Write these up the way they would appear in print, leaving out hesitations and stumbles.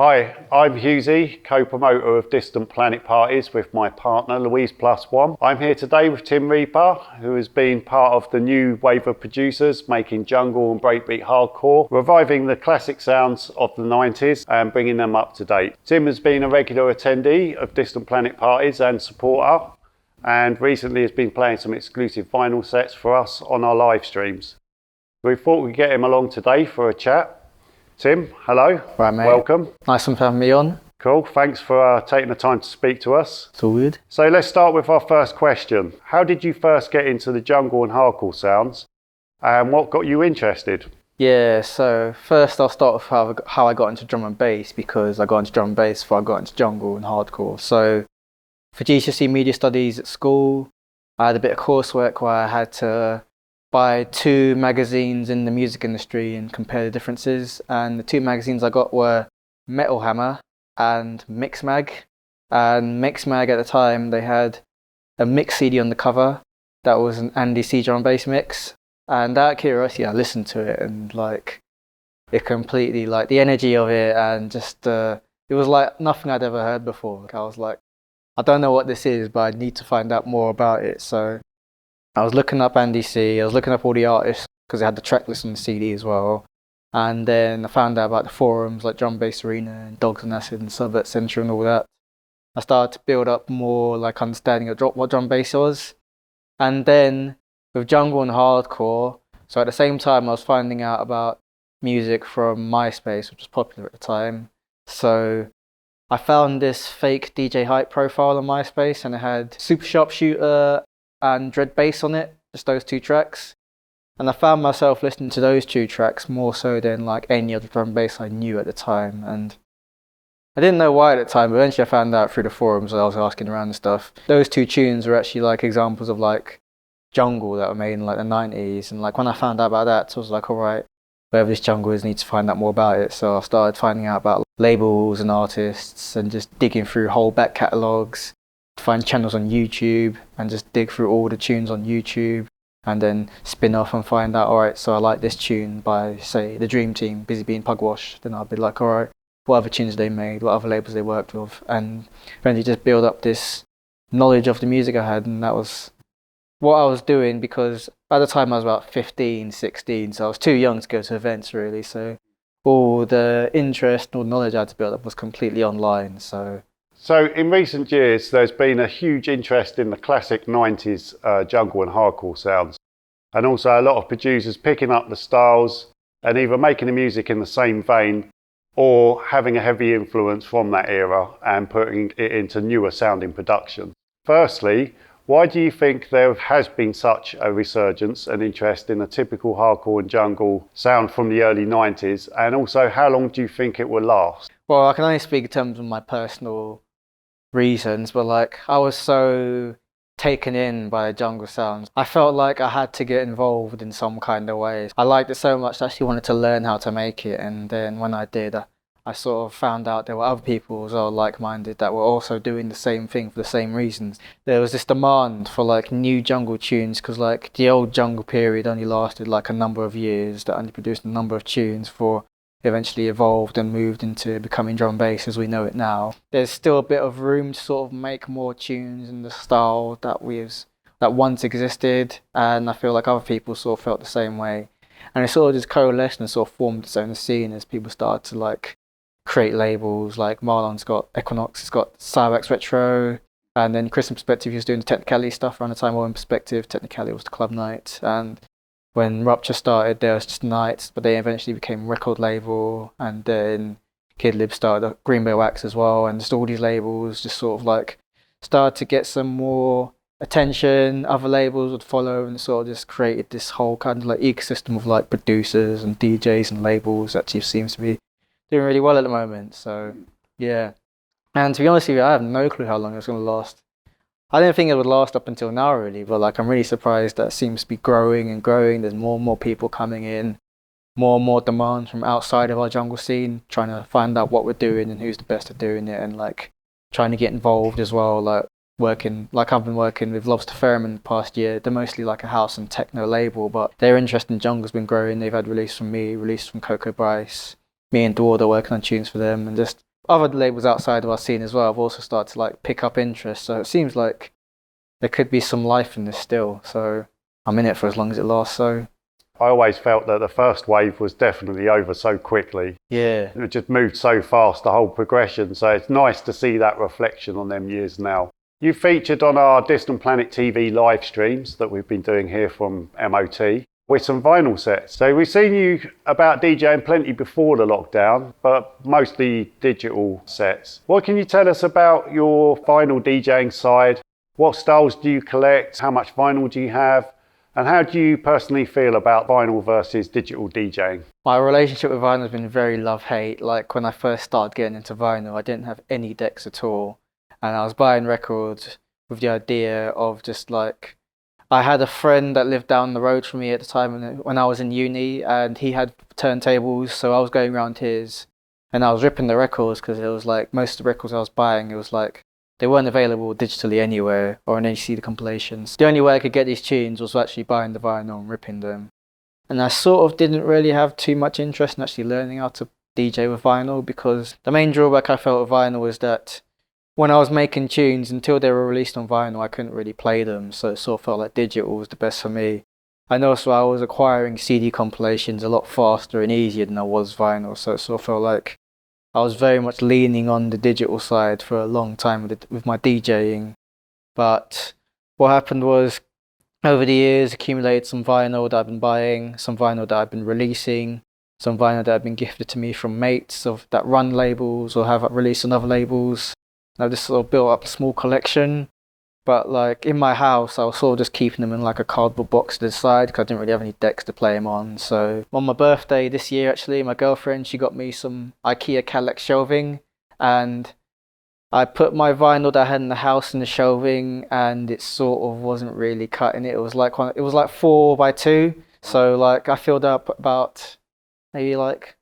Hi, I'm Hughesee, co-promoter of Distant Planet Parties with my partner Louise Plus One. I'm here today with Tim Reaper, who has been part of the new wave of producers making jungle and breakbeat hardcore, reviving the classic sounds of the 90s and bringing them up to date. Tim has been a regular attendee of Distant Planet Parties and supporter, and recently has been playing some exclusive vinyl sets for us on our live streams. We thought we'd get him along today for a chat. Tim, hello. Right, mate. Welcome. Nice one for having me on. Cool. Thanks for taking the time to speak to us. It's all good. So let's start with our first question. How did you first get into the jungle and hardcore sounds, and what got you interested? Yeah, so first I'll start with how I got into drum and bass, because I got into drum and bass before I got into jungle and hardcore. So for GCSE media studies at school, I had a bit of coursework where I had to buy 2 magazines in the music industry and compare the differences. And the 2 magazines I got were Metal Hammer and Mix Mag. And Mix Mag at the time, they had a mix CD on the cover that was an Andy C drum and bass mix. And out of curiosity, I listened to it, and it completely, the energy of it, and just it was like nothing I'd ever heard before. I was like, I don't know what this is, but I need to find out more about it. So I was looking up Andy C, I was looking up all the artists, because they had the track list on the CD as well. And then I found out about the forums like Drum Bass Arena and Dogs and Acid and Subvert Central and all that. I started to build up more understanding of what drum bass was. And then with jungle and hardcore, so at the same time I was finding out about music from MySpace, which was popular at the time. So I found this fake DJ Hype profile on MySpace, and it had Super Sharpshooter and Dread Bass on it, just those 2 tracks. And I found myself listening to those 2 tracks more so than any other drum bass I knew at the time. And I didn't know why at the time, but eventually I found out through the forums. I was asking around and stuff. Those 2 tunes were actually examples of jungle that were made in the 90s. And when I found out about that, so I was like, alright, wherever this jungle is, I need to find out more about it. So I started finding out about labels and artists and just digging through whole back catalogues, find channels on YouTube and just dig through all the tunes on YouTube, and then spin off and find out, alright, so I like this tune by, say, the Dream Team, Busy Being Pugwash. Then I'll be like, alright, what other tunes they made, what other labels they worked with, and eventually just build up this knowledge of the music I had. And that was what I was doing, because at the time I was about 15, 16, so I was too young to go to events really. So all the interest, all the knowledge I had to build up was completely online. So in recent years, there's been a huge interest in the classic 90s jungle and hardcore sounds, and also a lot of producers picking up the styles and either making the music in the same vein or having a heavy influence from that era and putting it into newer sounding production. Firstly, why do you think there has been such a resurgence and interest in the typical hardcore and jungle sound from the early 90s, and also how long do you think it will last? Well, I can only speak in terms of my personal reasons, but I was so taken in by the jungle sounds. I felt like I had to get involved in some kind of way. I liked it so much that I actually wanted to learn how to make it, and then when I did, I sort of found out there were other people as well like-minded that were also doing the same thing for the same reasons. There was this demand for new jungle tunes, because the old jungle period only lasted a number of years, that only produced a number of tunes for eventually evolved and moved into becoming drum and bass as we know it now. There's still a bit of room to sort of make more tunes in the style that once existed, and I feel like other people sort of felt the same way. And it sort of just coalesced and sort of formed its own scene as people started to create labels. Marlon's got Equinox, he's got Cyrex Retro, and then Chris in Perspective, he was doing the Technicality stuff around the time. Or in Perspective, Technicality was the club night, and when Rupture started, there was just nights, but they eventually became record label, and then Kid Lib started Green Bay Wax as well, and just all these labels just sort of started to get some more attention. Other labels would follow, and sort of just created this whole kind of ecosystem of producers and DJs and labels that just seems to be doing really well at the moment. So yeah, and to be honest with you, I have no clue how long it's going to last. I didn't think it would last up until now really, but I'm really surprised that it seems to be growing and growing. There's more and more people coming in, more and more demands from outside of our jungle scene, trying to find out what we're doing and who's the best at doing it, and trying to get involved as well. I've been working with Lobster Ferryman the past year. They're mostly a house and techno label, but their interest in jungle's been growing. They've had release from me, release from Coco Bryce, me and Dwardo working on tunes for them, and just other labels outside of our scene as well have also started to like pick up interest. So it seems like there could be some life in this still. So I'm in it for as long as it lasts. So I always felt that the first wave was definitely over so quickly. yeah, It just moved so fast, the whole progression. So it's nice to see that reflection on them years now. You featured on our Distant Planet TV live streams that we've been doing here from MOT with some vinyl sets. So we've seen you about DJing plenty before the lockdown, but mostly digital sets. What can you tell us about your vinyl DJing side? What styles do you collect? How much vinyl do you have? And how do you personally feel about vinyl versus digital DJing? my relationship with vinyl has been very love-hate. Like when I first started getting into vinyl, I didn't have any decks at all. And I was buying records with the idea of just like, I had a friend that lived down the road from me at the time when I was in uni, and he had turntables, so I was going around his, and I was ripping the records because it was like most of the records I was buying, it was like they weren't available digitally anywhere or on any CD compilations. The only way I could get these tunes was actually buying the vinyl and ripping them. And I sort of didn't really have too much interest in actually learning how to DJ with vinyl, because the main drawback I felt with vinyl was that when I was making tunes, until they were released on vinyl, I couldn't really play them, so it sort of felt like digital was the best for me. And also I was acquiring CD compilations a lot faster and easier than I was vinyl, so it sort of felt like I was very much leaning on the digital side for a long time with my DJing. But what happened was, over the years, accumulated some vinyl that I've been buying, some vinyl that I've been releasing, some vinyl that have been gifted to me from mates that run labels or have released on other labels. I've just sort of built up a small collection, but like in my house, I was sort of just keeping them in like a cardboard box to the side because I didn't really have any decks to play them on. So on my birthday this year, actually, my girlfriend, she got me some IKEA Kallax shelving, and I put my vinyl that I had in the house in the shelving, and it sort of wasn't really cutting it. It was like 4x2, so like I filled up about maybe like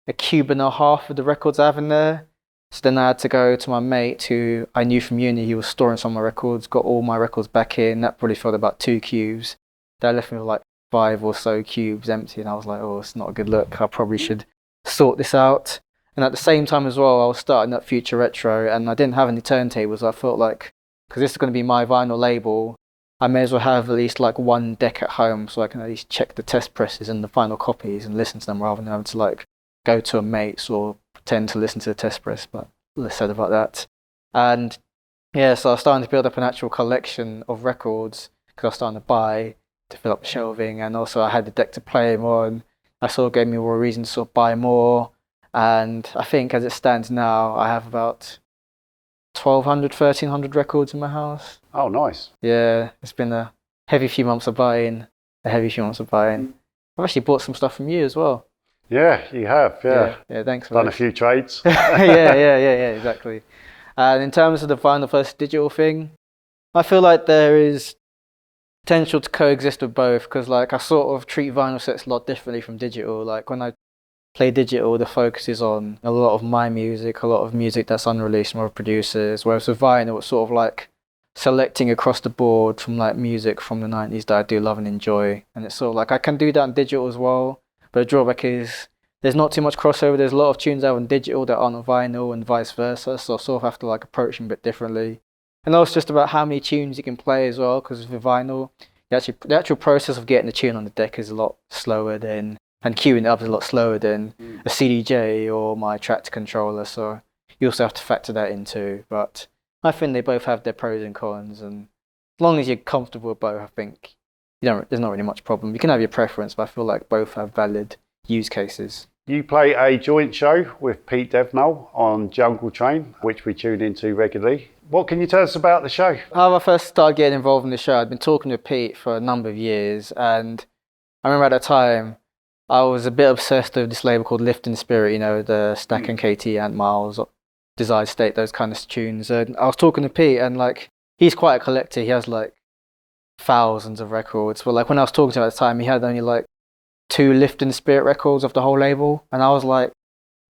a cube and a half of the records I have in there. So then I had to go to my mate who I knew from uni. He was storing some of my records, got all my records back in. That probably filled about 2 cubes. That left me with like 5 or so cubes empty, and I was like, oh, it's not a good look. I probably should sort this out. And at the same time as well, I was starting up Future Retro, and I didn't have any turntables. I felt like, because this is going to be my vinyl label, I may as well have at least like one deck at home so I can at least check the test presses and the final copies and listen to them rather than having to like go to a mate's or pretend to listen to the test press, but less said about that. And yeah, so I was starting to build up an actual collection of records because I was starting to buy to fill up the shelving, and also I had the deck to play them on. I sort of gave me more reason to sort of buy more, and I think as it stands now, I have about 1,200, 1,300 records in my house. Oh, nice. Yeah, it's been a heavy few months of buying. I've actually bought some stuff from you as well. Yeah, you have, yeah. Yeah, thanks for Done that. a few trades. yeah, exactly. And in terms of the vinyl versus digital thing, I feel like there is potential to coexist with both, because like I sort of treat vinyl sets a lot differently from digital. Like when I play digital, the focus is on a lot of my music, a lot of music that's unreleased from other producers, whereas with vinyl, it's sort of like selecting across the board from like music from the 90s that I do love and enjoy. And it's sort of like I can do that on digital as well. But the drawback is there's not too much crossover. There's a lot of tunes out on digital that aren't on vinyl and vice versa. So I sort of have to like approach them a bit differently. And also just about how many tunes you can play as well, because with vinyl, the actual process of getting the tune on the deck is a lot slower than, and queuing it up is a lot slower than a CDJ or my Tractor controller. So you also have to factor that in too. But I think they both have their pros and cons, and as long as you're comfortable with both, I think there's not really much problem. You can have your preference, but I feel like both have valid use cases. You play a joint show with Pete Devnall on Jungle Train, which we tune into regularly. What can you tell us about the show? How I first started getting involved in the show, I'd been talking to Pete for a number of years, and I remember at the time I was a bit obsessed with this label called Lifting Spirit, the Stack and KT, Ant Miles, Desired State, those kind of tunes. And I was talking to Pete, and like he's quite a collector. He has like thousands of records, but like when I was talking to him at the time, he had only like 2 Lifting Spirit records of the whole label, and I was like,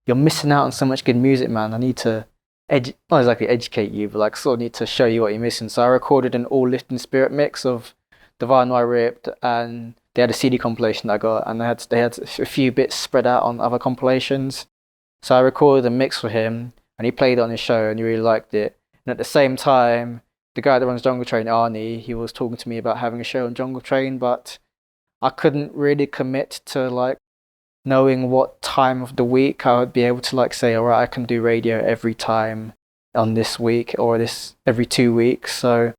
you're missing out on so much good music, man. I need to not exactly educate you, but like sort of need to show you what you're missing. So I recorded an all Lifting Spirit mix of the vinyl I ripped, and they had a CD compilation that I got, and they had a few bits spread out on other compilations. So I recorded a mix for him. and he played it on his show and he really liked it. And at the same time, the guy that runs Jungle Train, Arnie, he was talking to me about having a show on Jungle Train, but I couldn't really commit to like knowing what time of the week I would be able to like say, all right, I can do radio every time on this week or this every 2 weeks. So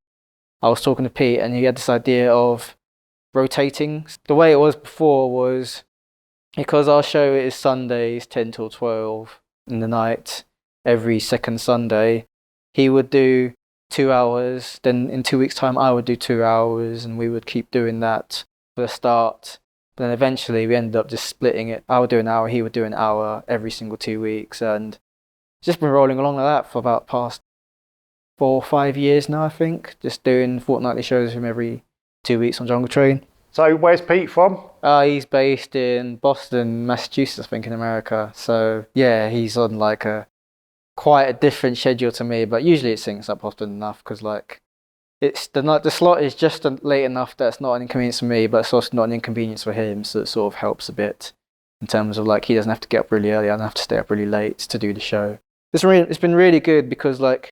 I was talking to Pete and he had this idea of rotating. The way it was before was because our show is Sundays 10 till 12 in the night every second Sunday, he would do 2 hours, then in 2 weeks time I would do 2 hours, and we would keep doing that for the start. But then eventually we ended up just splitting it. I would do an hour, he would do an hour every single 2 weeks, and it's just been rolling along like that for about past 4 or 5 years now, I think. Just doing fortnightly shows from every 2 weeks on Jungle Train. So where's Pete from? He's based in Boston, Massachusetts, I think, in America. So yeah, he's on like quite a different schedule to me, but usually it syncs up often enough because like it's the slot is just late enough that it's not an inconvenience for me, but it's also not an inconvenience for him, so it sort of helps a bit in terms of like he doesn't have to get up really early, I don't have to stay up really late to do the show. It's been really good because like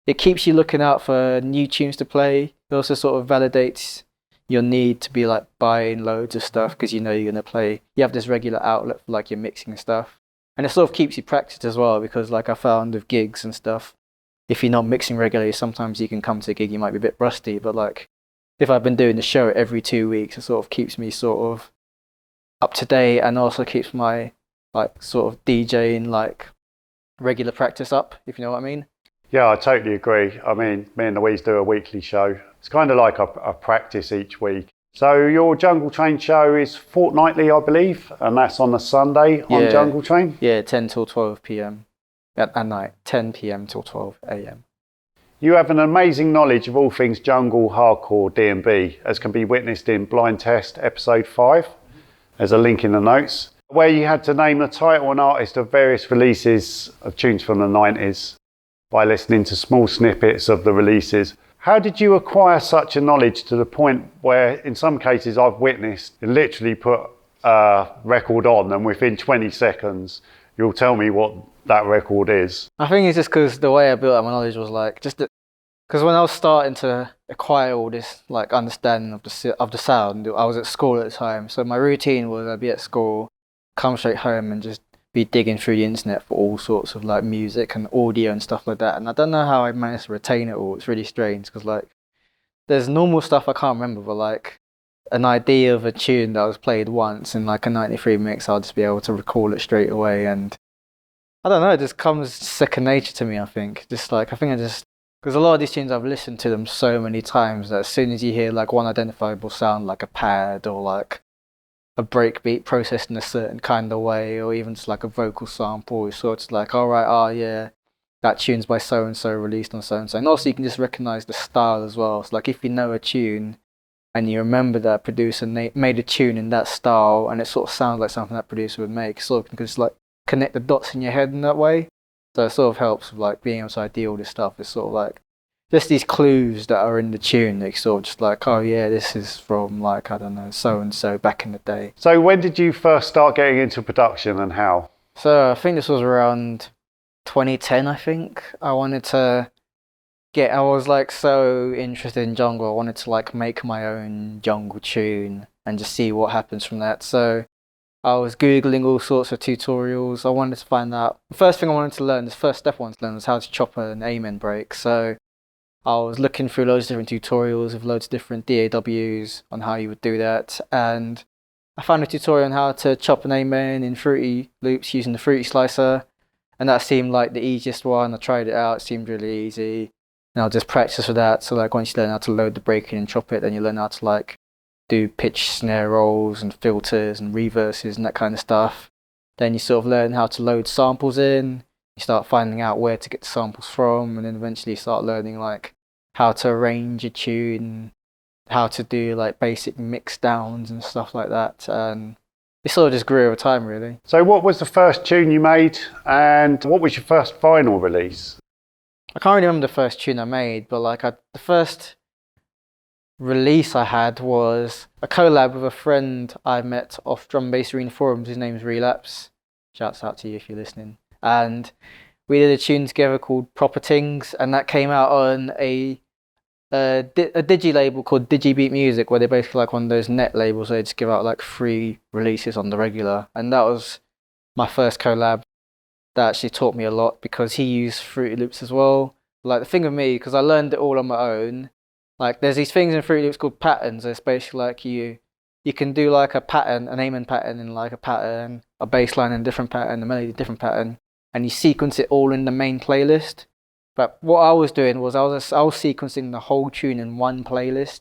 it keeps you looking out for new tunes to play. It also sort of validates your need to be like buying loads of stuff because you know you're going to play. You have this regular outlet for like your mixing stuff, and it sort of keeps you practiced as well because like I found with gigs and stuff, if you're not mixing regularly, sometimes you can come to a gig, you might be a bit rusty, but like if I've been doing the show every 2 weeks, it sort of keeps me sort of up to date and also keeps my like sort of DJing like regular practice up, if you know what I mean. Yeah, I totally agree. I mean, me and Louise do a weekly show. It's kind of like a practice each week. So your Jungle Train show is fortnightly, I believe, and that's on a Sunday on Jungle Train? Yeah, 10 till 12 p.m. at night, 10 p.m. till 12 a.m. You have an amazing knowledge of all things jungle, hardcore, D&B, as can be witnessed in Blind Test episode 5. There's a link in the notes, where you had to name the title and artist of various releases of tunes from the 90s by listening to small snippets of the releases. How did you acquire such a knowledge to the point where, in some cases I've witnessed, you literally put a record on and within 20 seconds you'll tell me what that record is? I think it's just because the way I built up my knowledge was like, just because when I was starting to acquire all this like understanding of the sound, I was at school at the time. So my routine was I'd be at school, come straight home and just be digging through the internet for all sorts of like music and audio and stuff like that, and I don't know how I managed to retain it all. It's really strange because like there's normal stuff I can't remember, but like an idea of a tune that was played once in like a 93 mix, I'll just be able to recall it straight away, and I don't know, it just comes second nature to me. I think because a lot of these tunes I've listened to them so many times that as soon as you hear like one identifiable sound like a pad or like a breakbeat processed in a certain kind of way, or even just like a vocal sample, it's sort of like, all right, oh yeah, that tune's by so and so, released on so and so. And also you can just recognize the style as well. So like if you know a tune and you remember that producer made a tune in that style and it sort of sounds like something that producer would make, sort of, you can just like connect the dots in your head in that way. So it sort of helps with like being able to ID all this stuff. It's sort of like just these clues that are in the tune that sort of just like, oh yeah, this is from like, I don't know, so and so back in the day. So when did you first start getting into production and how? So I think this was around 2010, I think. I was like so interested in jungle, I wanted to like make my own jungle tune and just see what happens from that. So I was Googling all sorts of tutorials. I wanted to find out, the first thing I wanted to learn, the first step I wanted to learn was how to chop an amen break. So I was looking through loads of different tutorials with loads of different DAWs on how you would do that, and I found a tutorial on how to chop an amen in Fruity Loops using the Fruity Slicer, and that seemed like the easiest one. I tried it out, it seemed really easy, and I'll just practice with that. So like once you learn how to load the break in and chop it, then you learn how to like do pitch snare rolls and filters and reverses and that kind of stuff. Then you sort of learn how to load samples in, you start finding out where to get the samples from, and then eventually you start learning like how to arrange a tune, how to do like basic mix downs and stuff like that, and it sort of just grew over time really. So what was the first tune you made and what was your first vinyl release? I can't really remember the first tune I made, but like the first release I had was a collab with a friend I met off Drum and Bass Arena forums. His name's Relapse. Shouts out to you if you're listening. And we did a tune together called Proper Things, and that came out on a digi label called Digibeat Music, where they're basically like one of those net labels. They just give out like free releases on the regular, and that was my first collab. That actually taught me a lot because he used Fruity Loops as well. Like the thing with me, because I learned it all on my own. Like there's these things in Fruity Loops called patterns. It's basically like you can do like a pattern, an Amen pattern in like a pattern, a bass line in a different pattern, a melody different pattern, and you sequence it all in the main playlist. But what I was doing was I was sequencing the whole tune in one playlist.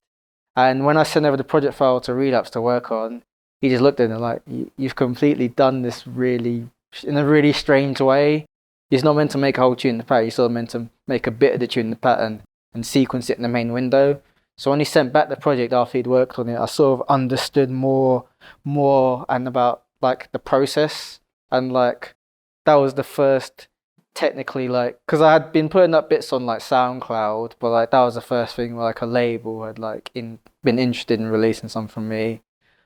And when I sent over the project file to Relapse to work on, he just looked at it like, you've completely done this really in a really strange way. You're not meant to make a whole tune in the pattern. You're sort of meant to make a bit of the tune in the pattern and sequence it in the main window. So when he sent back the project after he'd worked on it, I sort of understood more and about like the process, and like that was the first technically, like, because I had been putting up bits on like SoundCloud, but like that was the first thing where like a label had like been interested in releasing something from me.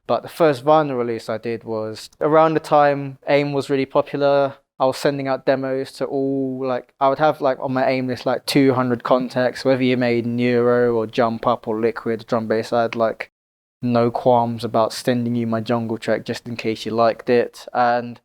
But the first vinyl release I did was around the time AIM was really popular. I was sending out demos to all, like, I would have like on my AIM list like 200 contacts, whether you made Neuro or Jump Up or Liquid drum bass. I had like no qualms about sending you my jungle track just in case you liked it. And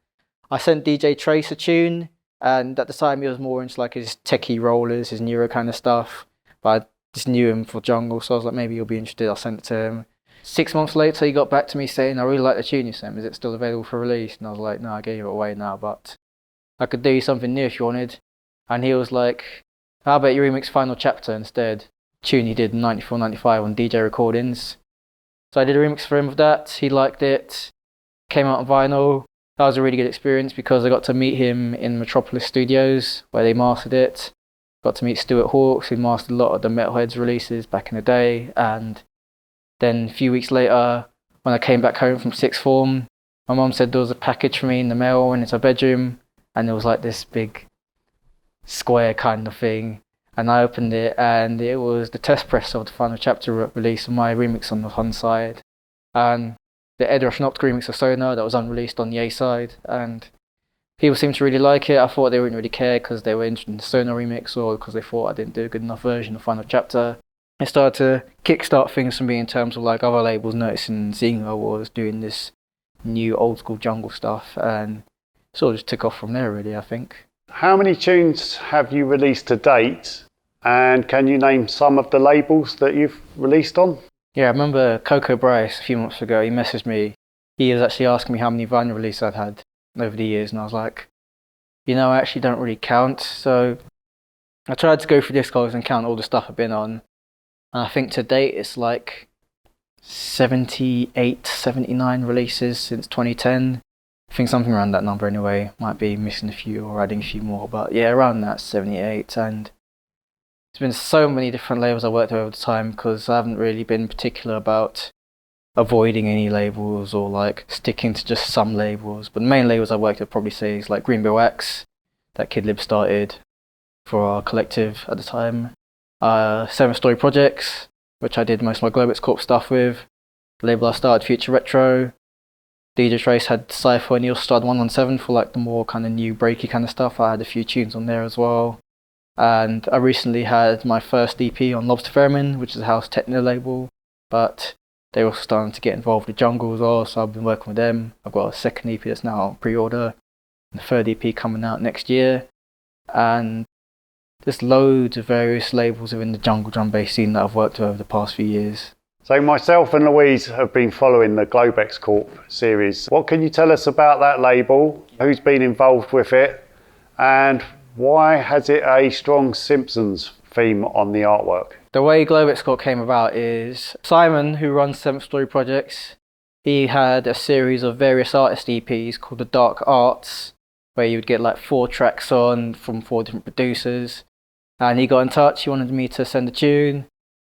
I sent DJ Trace a tune, and at the time he was more into like his techie rollers, his Neuro kind of stuff, but I just knew him for jungle, so I was like, maybe you'll be interested. I'll send it to him. 6 months later he got back to me saying, I really like the tune you sent, is it still available for release? And I was like, no, I gave it away now, but I could do something new if you wanted. And he was like, how about you remix Final Chapter instead? Tune he did in 94, 95 on DJ Recordings. So I did a remix for him of that. He liked it. Came out on vinyl. That was a really good experience because I got to meet him in Metropolis Studios where they mastered it. Got to meet Stuart Hawkes, who mastered a lot of the Metalheads releases back in the day. And then a few weeks later, when I came back home from sixth form, my mum said there was a package for me in the mail and it's her bedroom. And it was like this big square kind of thing. And I opened it and it was the test press of the Final Chapter release of my remix on the one side. And the Edosh Noct remix of Sonar that was unreleased on the A side. And people seemed to really like it. I thought they wouldn't really care because they were interested in the Sonar remix or because they thought I didn't do a good enough version of Final Chapter. It started to kickstart things for me in terms of like other labels noticing and seeing who I was doing this new old school jungle stuff, and sort of just took off from there really, I think. How many tunes have you released to date, and can you name some of the labels that you've released on? Yeah, I remember Coco Bryce a few months ago, he messaged me. He was actually asking me how many vinyl releases I'd had over the years, and I was like, you know, I actually don't really count. So I tried to go through Discogs and count all the stuff I've been on. And I think to date it's like 78, 79 releases since 2010. I think something around that number anyway. Might be missing a few or adding a few more, but yeah, around that 78. And there's been so many different labels I worked with over the time because I haven't really been particular about avoiding any labels or like sticking to just some labels. But the main labels I worked with, I'd probably say, is like Greenbill Wax, that Kid Lib started for our collective at the time. 7 Story Projects, which I did most of my Globex Corp stuff with. The label I started, Future Retro. DJ Trace had Cypher and Neil started 117 for like the more kind of new breaky kind of stuff. I had a few tunes on there as well. And I recently had my first EP on Lobster Theremin, which is a house techno label, but they're also starting to get involved with jungle as well, so I've been working with them. I've got a second EP that's now on pre-order, and the third EP coming out next year. And there's loads of various labels within the jungle drum bass scene that I've worked with over the past few years. So myself and Louise have been following the Globex Corp series. What can you tell us about that label? Who's been involved with it? And why has it a strong Simpsons theme on the artwork? The way Globex Corp came about is Simon, who runs 7 Story Projects, he had a series of various artist EPs called The Dark Arts, where you would get like 4 tracks on from 4 different producers. And he got in touch, he wanted me to send a tune.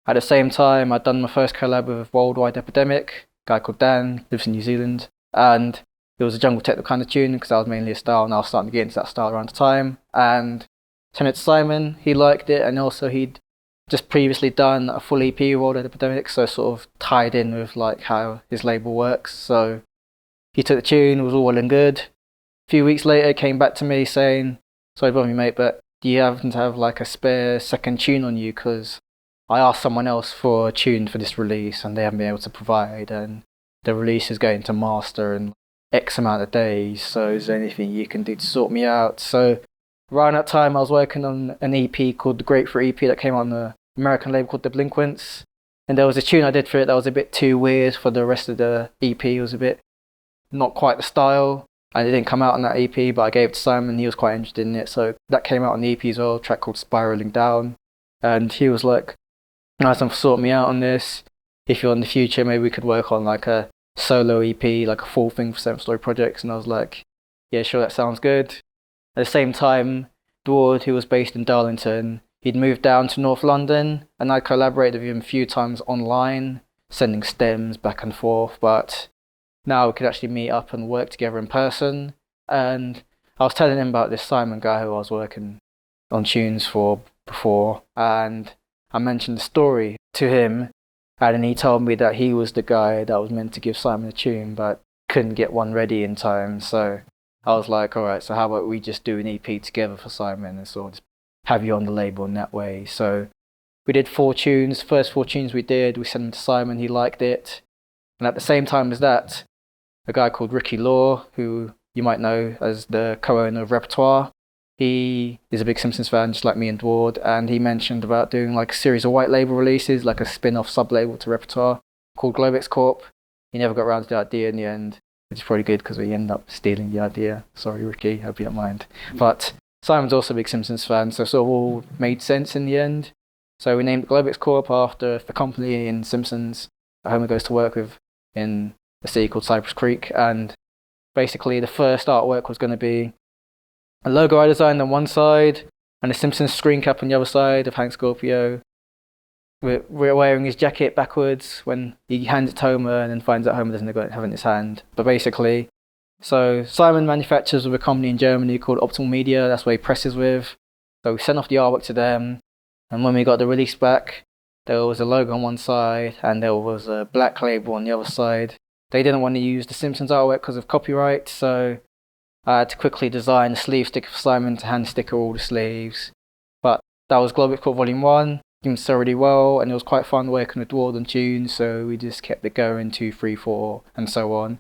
At the same time, I'd done my first collab with Worldwide Epidemic, a guy called Dan, lives in New Zealand. And it was a jungle techno kind of tune because I was mainly a style and I was starting to get into that style around the time. And sent it to Simon, he liked it, and also he'd just previously done a full EP with Worldwide Epidemic, so sort of tied in with like how his label works. So he took the tune, it was all well and good. A few weeks later, came back to me saying, sorry to bother you, mate, but do you happen to have like a spare second tune on you? Because I asked someone else for a tune for this release and they haven't been able to provide, and the release is going to master in X amount of days, so is there anything you can do to sort me out? So around that time I was working on an EP called the Grapefruit EP that came out on the American label called Delinquents, and there was a tune I did for it that was a bit too weird for the rest of the EP. It was a bit not quite the style, and it didn't come out on that EP, but I gave it to Simon, he was quite interested in it, so that came out on the EP as well, a track called Spiraling Down, and he was like, nice one for sorting me out on this. If you're in the future, maybe we could work on like a solo EP, like a full thing for 7 Story Projects. And I was like, yeah, sure, that sounds good. At the same time, Dward, who was based in Darlington, he'd moved down to North London, and I collaborated with him a few times online, sending stems back and forth, but now we could actually meet up and work together in person. And I was telling him about this Simon guy who I was working on tunes for before, and I mentioned the story to him, and then he told me that he was the guy that was meant to give Simon a tune, but couldn't get one ready in time. So I was like, alright, so how about we just do an EP together for Simon and sort of just have you on the label in that way. So we did 4 tunes. First 4 tunes we did, we sent them to Simon, he liked it. And at the same time as that, a guy called Ricky Law, who you might know as the co-owner of Repertoire, he is a big Simpsons fan, just like me and Dward, and he mentioned about doing like a series of white label releases, like a spin-off sub-label to Repertoire called Globex Corp. He never got around to the idea in the end, which is probably good because we ended up stealing the idea. Sorry, Ricky, hope you don't mind. But Simon's also a big Simpsons fan, so it sort of all made sense in the end. So we named Globex Corp after the company in Simpsons that Homer goes to work with in a city called Cypress Creek, and basically the first artwork was going to be a logo I designed on one side and a Simpsons screen cap on the other side of Hank Scorpio. We're wearing his jacket backwards when he hands it to Homer and then finds out Homer doesn't have it in his hand. But basically, so Simon manufactures with a company in Germany called Optimal Media, that's where he presses with. So we sent off the artwork to them, and when we got the release back, there was a logo on one side and there was a black label on the other side. They didn't want to use the Simpsons artwork because of copyright, so I had to quickly design a sleeve sticker for Simon to hand sticker all the sleeves. But that was Globex Corp Volume 1, did so really well, and it was quite fun working with Dward on tunes, so we just kept it going, 2, 3, 4, and so on.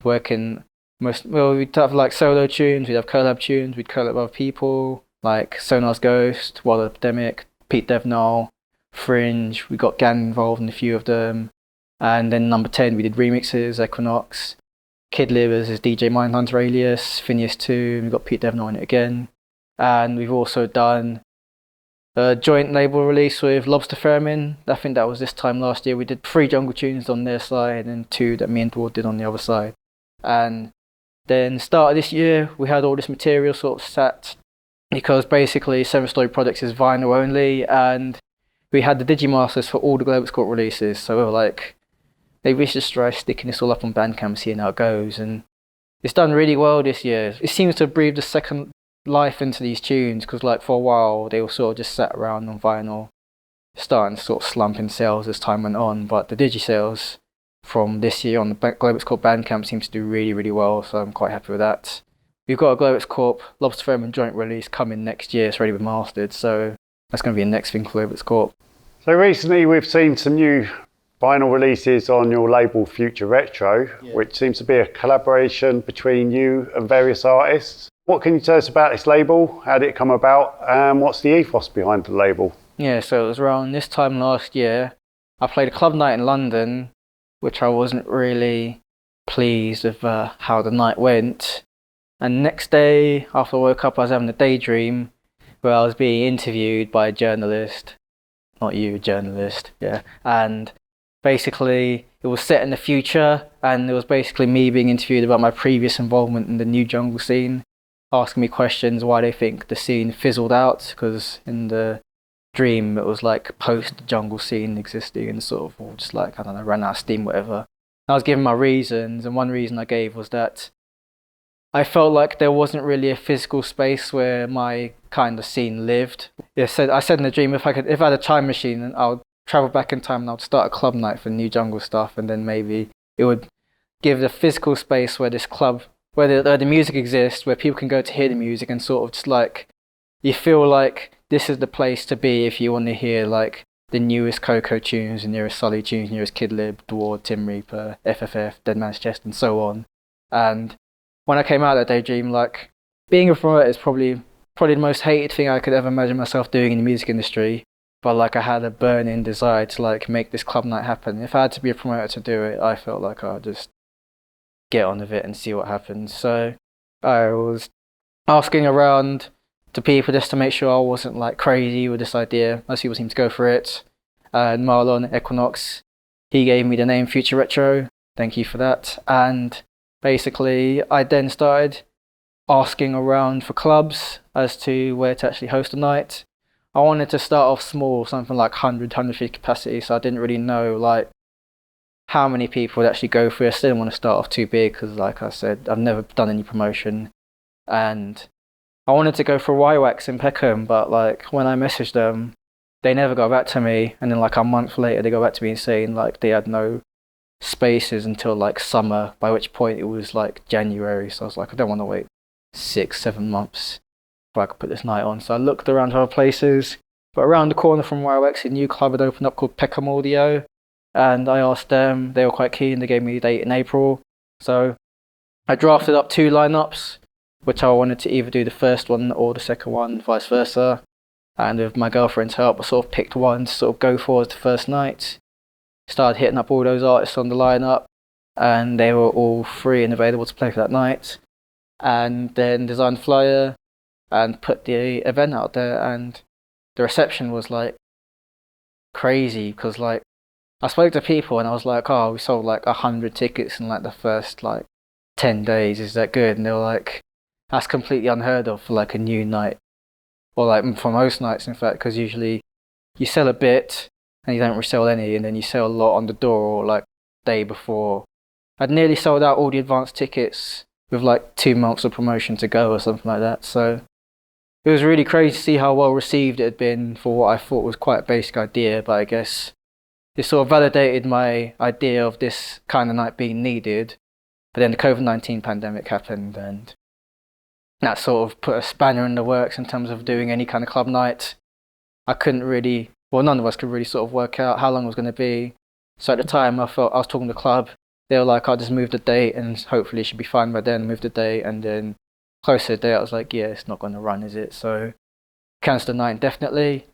We'd have like solo tunes, we'd have collab tunes, we'd collab with other people, like Sonar's Ghost, Wild Epidemic, Pete Devnall, Fringe, we got Gan involved in a few of them. And then number 10, we did remixes, Equinox, Kid Livers is DJ Mindhunter alias, Phineas 2, we've got Pete Devnall in it again. And we've also done a joint label release with Lobster Theremin. I think that was this time last year. We did 3 jungle tunes on their side and 2 that me and Dward did on the other side. And then start of this year, we had all this material sort of sat, because basically 7 Story Projects is vinyl only, and we had the Digimasters for all the Globex Corp releases, so we were like, maybe we should just try sticking this all up on Bandcamp, seeing how it goes, and it's done really well this year. It seems to have breathed a second life into these tunes, because like for a while they were sort of just sat around on vinyl, starting to sort of slump in sales as time went on, but the Digi sales from this year on the Globex Corp Bandcamp seems to do really, really well, so I'm quite happy with that. We've got a Globex Corp Lobster Themin joint release coming next year, it's already been mastered, so that's going to be the next thing for Globex Corp. So recently we've seen some new vinyl releases on your label Future Retro, which seems to be a collaboration between you and various artists. What can you tell us about this label? How did it come about? And what's the ethos behind the label? Yeah, so it was around this time last year. I played a club night in London, which I wasn't really pleased with how the night went. And next day, after I woke up, I was having a daydream where I was being interviewed by a journalist. Not you, a journalist, yeah. And basically, it was set in the future, and it was basically me being interviewed about my previous involvement in the new jungle scene, asking me questions why they think the scene fizzled out, because in the dream it was like post-jungle scene existing and sort of all just like, I don't know, ran out of steam, whatever. I was given my reasons, and one reason I gave was that I felt like there wasn't really a physical space where my kind of scene lived. I said in the dream, if I had a time machine, I would travel back in time and I would start a club night for new jungle stuff, and then maybe it would give the physical space where this club, where the music exists, where people can go to hear the music and sort of just like you feel like this is the place to be if you want to hear like the newest Coco tunes, the newest Sully tunes, newest Kidlib, Dward, Tim Reaper, FFF, Dead Man's Chest, and so on. And when I came out of that daydream, like being a promoter is probably the most hated thing I could ever imagine myself doing in the music industry. But like I had a burning desire to like make this club night happen. If I had to be a promoter to do it, I felt like I'd just get on with it and see what happens. So I was asking around to people just to make sure I wasn't like crazy with this idea. Most people seem to go for it. And Marlon Equinox, he gave me the name Future Retro. Thank you for that. And basically, I then started asking around for clubs as to where to actually host a night. I wanted to start off small, something like 100, 150 capacity, so I didn't really know like how many people would actually go for it. I still didn't want to start off too big because, like I said, I've never done any promotion. And I wanted to go for YWAX in Peckham, but like when I messaged them, they never got back to me. And then like a month later, they got back to me and saying like they had no spaces until like summer, by which point it was like January. So I was like, I don't want to wait 6-7 months before I could put this night on. So I looked around other places, but around the corner from YWAX, a new club had opened up called Peckham Audio. And I asked them, they were quite keen, they gave me a date in April. So I drafted up 2 lineups, which I wanted to either do the first one or the second one, vice versa. And with my girlfriend's help, I sort of picked one to sort of go for as the first night. Started hitting up all those artists on the lineup, and they were all free and available to play for that night. And then designed a flyer and put the event out there, and the reception was like crazy because like I spoke to people and I was like, oh, we sold like 100 tickets in like the first like 10 days. Is that good? And they were like, that's completely unheard of for like a new night. Or like for most nights, in fact, because usually you sell a bit and you don't resell any, and then you sell a lot on the door or like day before. I'd nearly sold out all the advanced tickets with like 2 months of promotion to go or something like that. So it was really crazy to see how well received it had been for what I thought was quite a basic idea, but I guess it sort of validated my idea of this kind of night being needed. But then the COVID-19 pandemic happened, and that sort of put a spanner in the works in terms of doing any kind of club night. I couldn't really, well, none of us could really sort of work out how long it was going to be. So at the time, I felt I was talking to the club. They were like, I'll just move the date and hopefully it should be fine by then. Move the date, and then closer to the date, I was like, yeah, it's not going to run, is it? So cancelled the night indefinitely.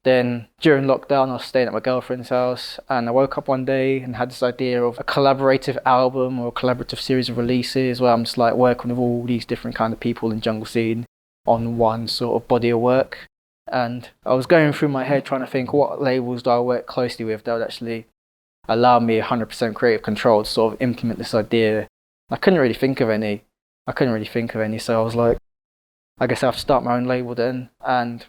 Then during lockdown, I was staying at my girlfriend's house, and I woke up one day and had this idea of a collaborative album or a collaborative series of releases where I'm just like working with all these different kind of people in jungle scene on one sort of body of work. And I was going through my head trying to think what labels do I work closely with that would actually allow me 100% creative control to sort of implement this idea. I couldn't really think of any. So I was like, I guess I have to start my own label then. And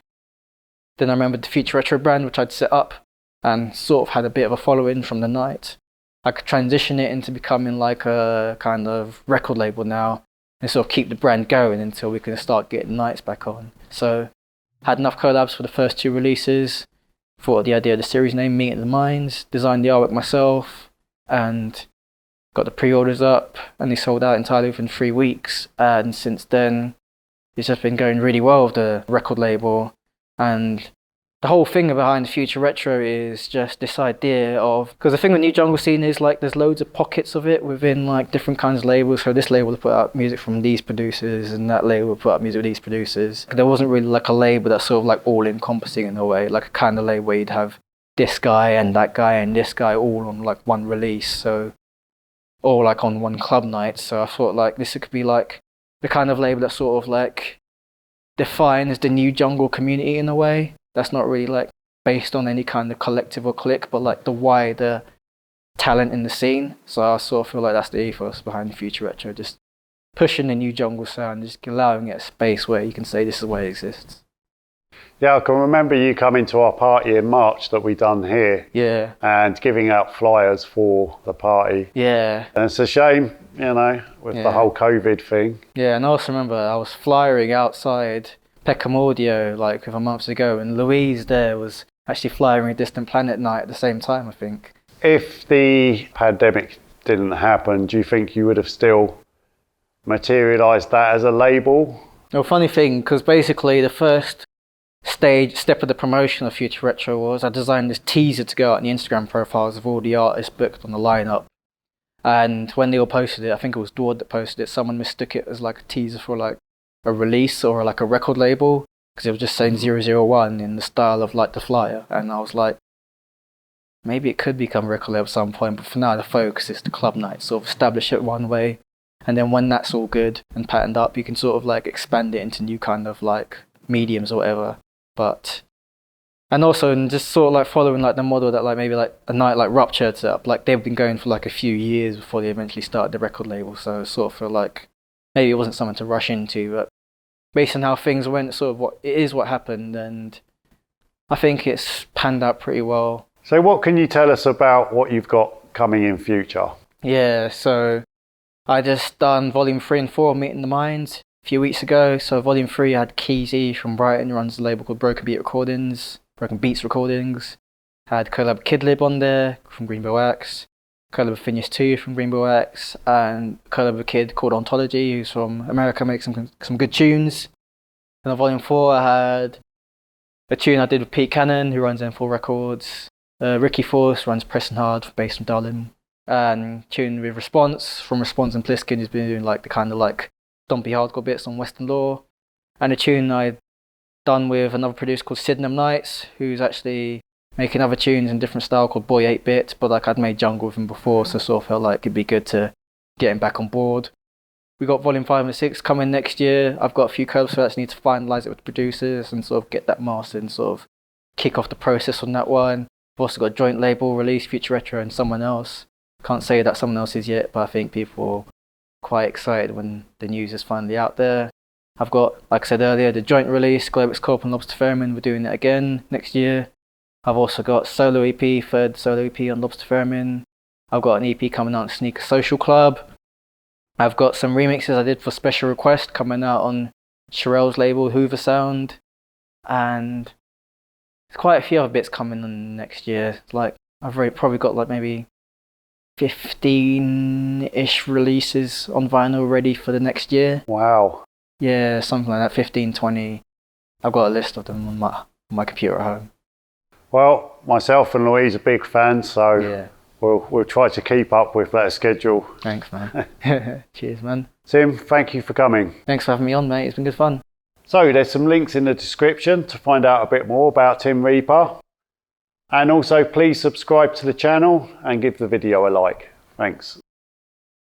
then I remembered the Future Retro brand, which I'd set up and sort of had a bit of a following from the night. I could transition it into becoming like a kind of record label now and sort of keep the brand going until we can start getting nights back on. So had enough collabs for the first 2 releases, thought of the idea of the series name, Meeting the Minds, designed the artwork myself, and got the pre-orders up, and they sold out entirely within 3 weeks. And since then, it's just been going really well with the record label. And the whole thing behind Future Retro is just this idea of, because the thing with new jungle scene is like there's loads of pockets of it within like different kinds of labels. So this label will put out music from these producers, and that label will put out music with these producers. There wasn't really like a label that's sort of like all encompassing in a way, like a kind of label where you'd have this guy and that guy and this guy all on like one release, so or like on one club night. So I thought like this could be like the kind of label that sort of like defines the new jungle community in a way. That's not really like based on any kind of collective or clique, but like the wider talent in the scene. So I sort of feel like that's the ethos behind Future Retro, just pushing the new jungle sound, just allowing it a space where you can say this is where it exists. Yeah, I can remember you coming to our party in March that we done here. Yeah. And giving out flyers for the party. Yeah. And it's a shame, you know, with the whole COVID thing. Yeah, and I also remember I was flyering outside Peckham Audio like a month ago, and Louise there was actually flyering a Distant Planet night at the same time, I think. If the pandemic didn't happen, do you think you would have still materialised that as a label? Well, funny thing, because basically the first step of the promotion of Future Retro was I designed this teaser to go out on the Instagram profiles of all the artists booked on the lineup. And when they all posted it, I think it was Dward that posted it, someone mistook it as like a teaser for like a release or like a record label, because it was just saying 001 in the style of like the flyer. And I was like, maybe it could become a record label at some point, but for now the focus is the club night, sort of establish it one way. And then when that's all good and patterned up, you can sort of like expand it into new kind of like mediums or whatever. But, and also and just sort of like following like the model that like maybe like a night like Rupture set up, like they've been going for like a few years before they eventually started the record label. So I sort of feel like maybe it wasn't something to rush into, but based on how things went, sort of what happened, and I think it's panned out pretty well. So what can you tell us about what you've got coming in future? Yeah, so I just done volume 3 and 4 of Meeting the Minds a few weeks ago. So volume 3 I had Hughesee from Brighton, who runs a label called Broken Beats Recordings. Had collab Kidlib on there from Greenbow Axe, collab with Phineas 2 from Greenbow Axe, and collab with a kid called Ontology, who's from America, makes some good tunes. And on volume 4 I had a tune I did with Pete Cannon, who runs M4 Records. Ricky Force runs Preston Hard for Bass from Darlin. And tune with Response from Response and Pliskin, who's been doing like the kind of like stompy hardcore bits on Western Law. And a tune I done with another producer called Sydenham Nights, who's actually making other tunes in different style called Boy 8-Bit, but like I'd made jungle with him before, so sort of felt like it'd be good to get him back on board. We got volume 5 and 6 coming next year. I've got a few collabs, so I just need to finalise it with producers and sort of get that mastered and sort of kick off the process on that one. I've also got a joint label release, Future Retro and someone else. Can't say that someone else is yet, but I think people are quite excited when the news is finally out there. I've got, like I said earlier, the joint release, Globex Corp and Lobster Ferryman. We're doing it again next year. I've also got solo EP, third solo EP on Lobster Ferryman. I've got an EP coming out on Sneaker Social Club. I've got some remixes I did for Special Request coming out on Sherelle's label, Hoover Sound. And there's quite a few other bits coming on next year. Like, I've probably got like maybe 15-ish releases on vinyl ready for the next year. Wow. Yeah, something like that, 15, 20. I've got a list of them on my computer at home. Well, myself and Louise are big fans, so Yeah. we'll try to keep up with that schedule. Thanks, man. Cheers, man. Tim, thank you for coming. Thanks for having me on, mate. It's been good fun. So there's some links in the description to find out a bit more about Tim Reaper. And also please subscribe to the channel and give the video a like. Thanks.